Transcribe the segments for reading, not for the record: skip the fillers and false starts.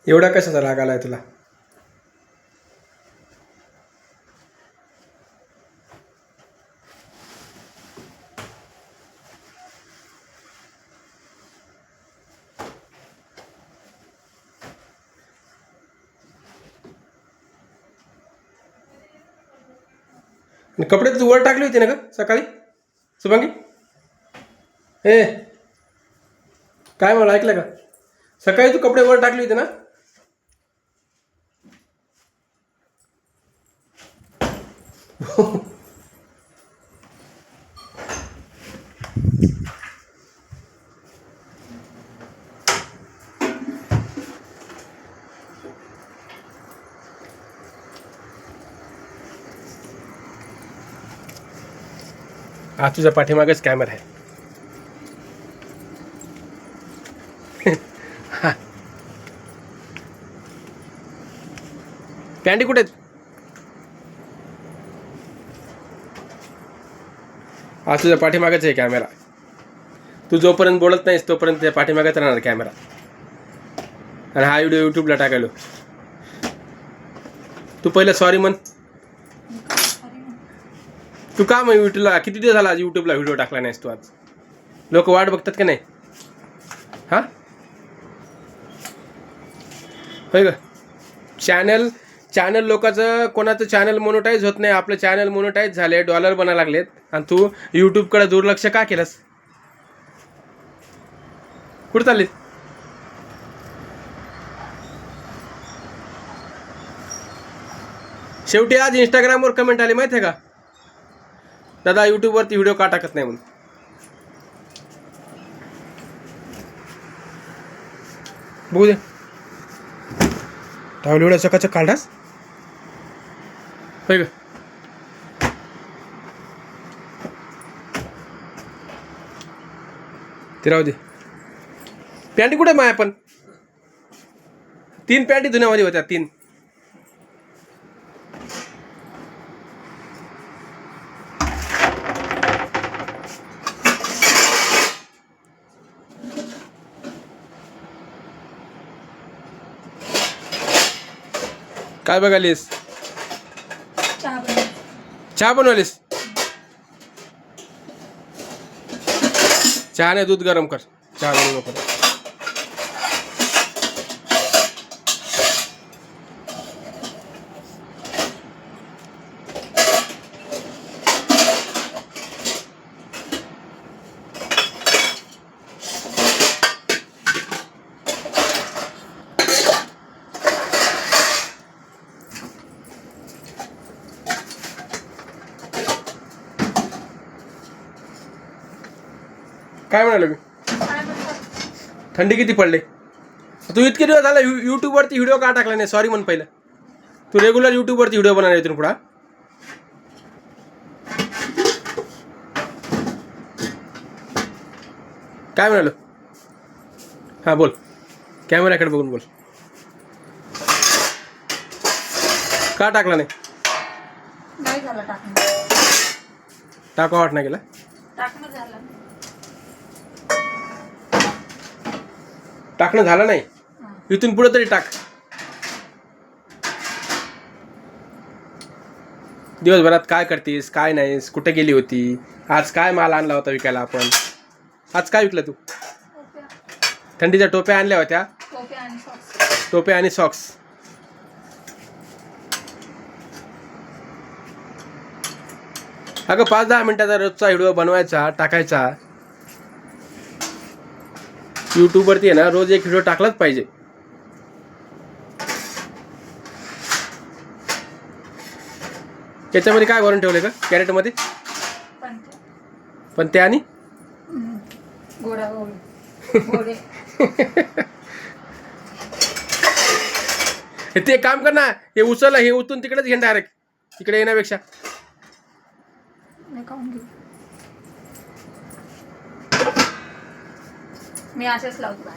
एवढा कशाचा राग आलाय तुला? कपडे तू वर टाकली होती ना ग सकाळी शुभांगी? ए काय मला ऐकलं का? सकाळी तू कपडे वर टाकली होती ना? आज तुझ्या पाठीमागेच कॅमेरा आहे. पॅन्टी कुठे आहेत? आज तुझ्या पाठीमागेच आहे कॅमेरा. तू जोपर्यंत बोलत नाहीस तोपर्यंत त्या पाठीमागेच राहणार कॅमेरा. आणि हा व्हिडिओ यूट्यूबला टाकायलो. तू पहिलं सॉरी म्हण. तू का मग यूट्यूबला किती दिवस झाला आज यूट्यूबला व्हिडिओ टाकला नाहीस तू? आज लोक वाट बघतात का नाही? हा होय ग. चॅनल लोकांचं कोणाचं चॅनल मोनोटाईज होत नाही. आपलं चॅनल मोनोटाईज झाले, डॉलर बनायला लागलेत आणि तू यूट्यूबकडे दुर्लक्ष का केलंस? कुठं चाललीस? शेवटी आज इंस्टाग्रामवर कमेंट आली माहिती आहे का? दादा यूट्यूबवरती व्हिडिओ का टाकत नाही म्हणून. बघू दे. टावल एवढ्या सकाळचं काढास होय ग. ते राहू दे. पॅन्टी कुठे माया? पण 3 पॅन्टी धुण्यामध्ये होत्या. 3 काय बघालीस? चहा बनवलीस? चहा नाही, दूध गरम कर. चहा बनवू नको. काय म्हणालो मी? थंडी किती पडले? तू इतके दिवस झाला यूट्यूबवरती व्हिडिओ का टाकला नाही? सॉरी म्हण पहिलं. तू रेग्युलर यूट्यूबवरती व्हिडिओ बनवणार इथून पुढं. काय म्हणालो? हां बोल. कॅमेऱ्याकडे बघून बोल. का टाकला नाही? टाका वाट नाही गेला. टाकणं झालं नाही. इथून पुढे तरी टाक. दिवसभरात काय करतीस, काय नाहीस, कुठे गेली होती, आज काय माल आणला होता विकायला आपण? आज काय विकलं तू? थंडीच्या टोप्या आणल्या होत्या. टोप्या आणि सॉक्स. अगं 5-10 मिनिटाचा रोजचा व्हिडिओ बनवायचा, टाकायचा. यूट्यूबवरती आहे ना, रोज एक व्हिडिओ टाकलाच पाहिजे. त्याच्यामध्ये काय भरून ठेवले का कॅरेटमध्ये? पण ते आणि ते काम कर ना. हे उचललं, हे उचलून तिकडेच घे डायरेक्ट. तिकडे येण्यापेक्षा मी असेच लावतो.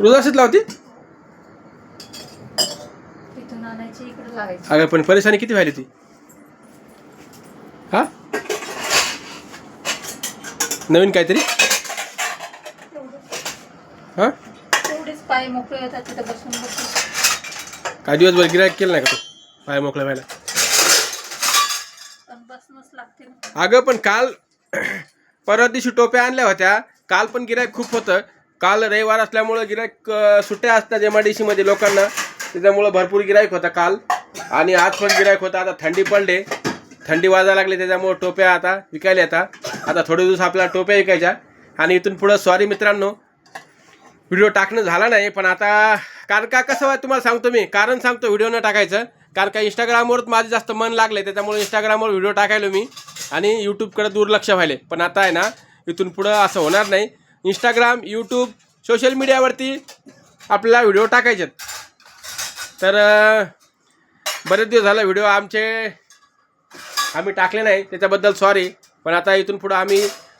रोज असेच लावते? तिथून आणायची, इकडे लावायची. अगं पण परेशानी किती व्हायली ती? हा नवीन काहीतरी? हा तेवढेच पाय मोकळे होतात तिथं बसून बसून. काही दिवसभर गिरायक केलं नाही का तू पाय मोकळा व्हायला? पण बसणंच लागते ना. अगं पण काल परवा दिवशी टोप्या आणल्या होत्या, काल पण गिरायक खूप होतं. काल रविवार असल्यामुळं गिरायक सुट्ट्या असतात MIDC मध्ये लोकांना, त्याच्यामुळं भरपूर गिरायक होता काल. आणि आज पण गिरायक होता. आता थंडी पडले, थंडी वाजायला लागली, त्याच्यामुळं टोप्या आता विकायला येतात. आता थोडे दिवस आपल्याला टोप्या विकायच्या. आणि इथून पुढं सॉरी मित्रांनो, व्हिडिओ टाकणं झाला नाही. पण आता कारण का कसं आहे तुम्हाला सांगतो मी, कारण सांगतो व्हिडिओ न टाकायचं. कारण का इंस्टाग्रामवर माझं जास्त मन लागलं, त्याच्यामुळे इंस्टाग्रामवर व्हिडिओ टाकायलो मी आणि यूट्यूबकडे दुर्लक्ष व्हायले. पण आता आहे ना, इथून पुढं असं होणार नाही. इंस्टाग्राम, यूट्यूब, सोशल मीडियावरती आपल्याला व्हिडिओ टाकायचे. तर बरेच दिवस झालं व्हिडिओ आम्ही टाकले नाही, त्याच्याबद्दल सॉरी. पण आता इथून पुढं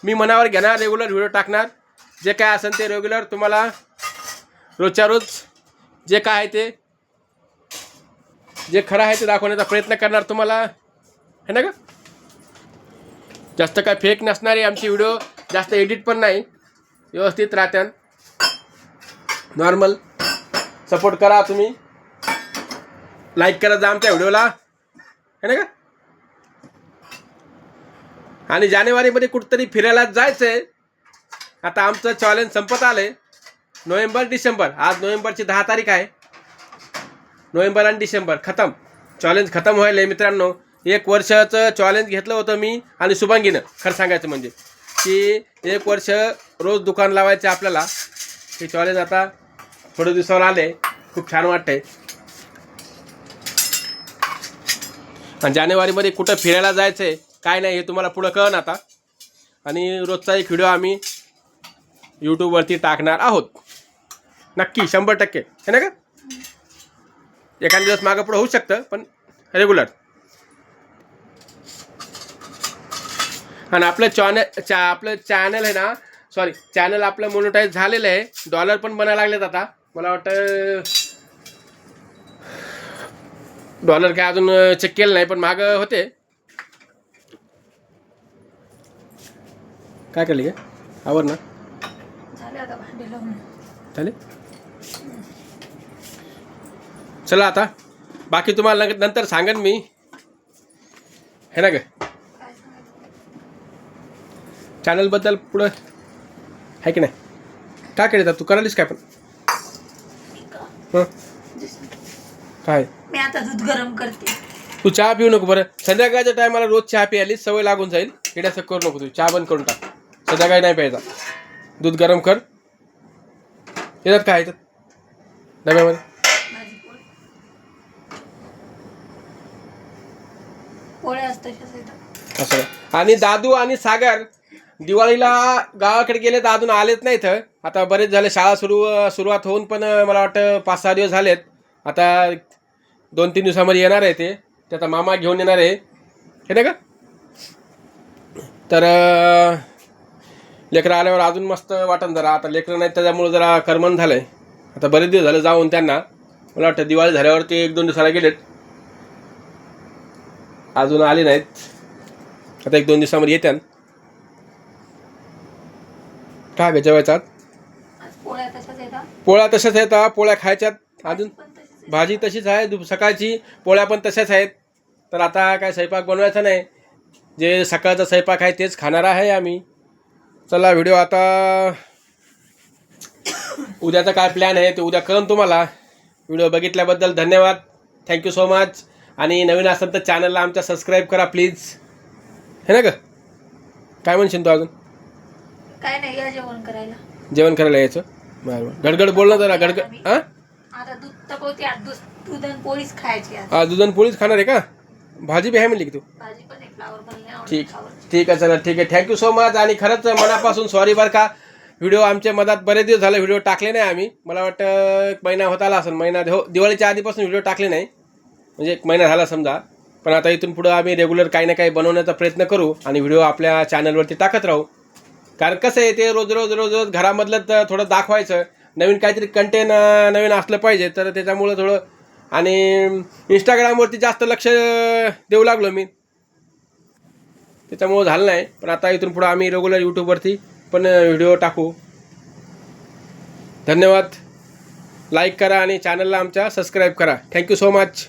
मी मनावर घेणार, रेग्युलर व्हिडिओ टाकणार. जे काय असेल ते रेग्युलर तुम्हाला रोजच्या रोज जे काय आहे ते, जे खरं आहे ते दाखवण्याचा प्रयत्न करणार तुम्हाला, है ना का? जास्त काय फेक नसणारे आमची व्हिडिओ, जास्त एडिट पण नाही, व्यवस्थित राहत्यान. नॉर्मल सपोर्ट करा तुम्ही, लाईक करा जा आमच्या व्हिडिओला, है ना का? आणि जानेवारीमध्ये कुठंतरी फिरायला जायचं आहे. आता आमचं चॅलेंज संपत आलं. नोव्हेंबर डिसेंबर, आज नोव्हेंबरची 10 तारीख आहे. नोव्हेंबर आणि डिसेंबर खतम, चॅलेंज खतम व्हायला आहे मित्रांनो. 1 वर्षाचं चॅलेंज घेतलं होतं मी आणि शुभांगीनं. खरं सांगायचं म्हणजे की 1 वर्ष रोज दुकान लावायचं आपल्याला. हे चॅलेंज आता थोड्या दिवसावर आले, खूप छान वाटतंय. आणि जानेवारीमध्ये कुठं फिरायला जायचं आहे काय नाही हे तुम्हाला पुढं कळन आता. आणि रोजचा एक व्हिडिओ आम्ही यूट्यूबवरती टाकणार आहोत, नक्की 100%, है ना का? एखाद दिवस मागं पुढं होऊ शकतं, पण रेग्युलर. आणि आपलं चॅनल आहे ना, सॉरी चॅनल आपलं मोनेटाईज झालेलं आहे. डॉलर पण बनायला लागलेत आता. मला वाटतं डॉलर काय अजून चेक केलं नाही, पण मागं होते. काय केलं का आवर ना झाले आता भांडी लावून. झाले. चला आता बाकी तुम्हाला नंतर सांगेन मी, है ना ग? काय सांगायचं? चॅनलबद्दल पुढं आहे की नाही? काय केलं तू करालीस काय? पण हं काय, मी आता दूध गरम करते. तू चहा पिऊ नको बरं. संध्याकाळच्या टायमाला रोज चहा प्यायली सवय लागून जाईल. एवढ्याचं करू नको, तू चहा बंद करून टाक. संध्याकाळी नाही प्यायचा. दूध गरम कर. येतात काय येतात डब्यामध्ये? भाजी पोळी, पोळ्या असतात असं. आणि दादू आणि सागर दिवाळीला गावाकडे गेले तर अजून आलेच नाहीत. आता बरेच झाले, शाळा सुरुवात होऊन पण मला वाटतं 5-6 दिवस झालेत. आता 2-3 दिवसामध्ये येणार आहे ते. त्याचा मामा घेऊन येणार आहे, हे ना का? तर लेकरं आल्यावर अजून मस्त वाटन जरा. आता लेकरं नाहीत त्याच्यामुळे जरा करमन झालं आहे. आता बरेच दिवस झाले जाऊन त्यांना. मला वाटतं दिवाळी झाल्यावरती 1-2 दिवसाला गेलेत, अजून आले नाहीत. आता 1-2 दिवसामध्ये येत्यान. काय ग जेवायचं आज? पोळ्या तशाच येतात. पोळ्या तशाच येतात, पोळ्या खायच्यात. अजून पण तशीच आहे. भाजी तशीच आहे, सकाळची पोळ्या पण तशाच आहेत. तर आता काय स्वयंपाक बनवायचा नाही, जे सकाळचा स्वयंपाक आहे तेच खाणार आहे आम्ही. चला व्हिडिओ आता, उद्याचा काय प्लॅन आहे ते उद्या कळन तुम्हाला. व्हिडिओ बघितल्याबद्दल धन्यवाद, थँक्यू सो मच. आणि नवीन असेल तर चॅनलला आमच्या सबस्क्राईब करा प्लीज, हे ना ग? काय म्हणशील तू अजून? काय नाही, या जेवण करायला. जेवण करायला यायचं? बरं गडगड बोल ना जरा, गडगड. हां आता दूध तपवते, दूध आणि पोळीच खायची आज. आज दूध आणि पोळीच खाणार आहे का? भाजी बी आहे म्हणली की तू? भाजी पण एक फ्लावर बनले. ठीक ठीक आहे, चला ठीक आहे, थँक्यू सो मच. आणि खरंच मनापासून सॉरी बरं का. व्हिडिओ आमच्या मधात बरेच दिवस झाले व्हिडिओ टाकले नाही आम्ही. मला वाटतं 1 महिना होत आला असेल, महिना हो, दिवाळीच्या आधीपासून व्हिडिओ टाकले नाही, म्हणजे 1 महिना झाला समजा. पण आता इथून पुढं आम्ही रेग्युलर काही ना काही बनवण्याचा प्रयत्न करू आणि व्हिडिओ आपल्या चॅनलवरती टाकत राहू. कारण कसं आहे ते रोज घरामधलं तर थोडं दाखवायचं, नवीन काहीतरी कंटेंट नवीन असलं पाहिजे. तर त्याच्यामुळं थोडं, आणि इंस्टाग्रामवरती जास्त लक्ष देऊ लागलो मी, त्याच्यामुळं झालं नाही. पण आता इथून पुढं आम्ही रेग्युलर यूट्यूबवरती पण व्हिडिओ टाकू. धन्यवाद. लाईक करा आणि चॅनलला आमच्या सबस्क्राईब करा. Thank you so much.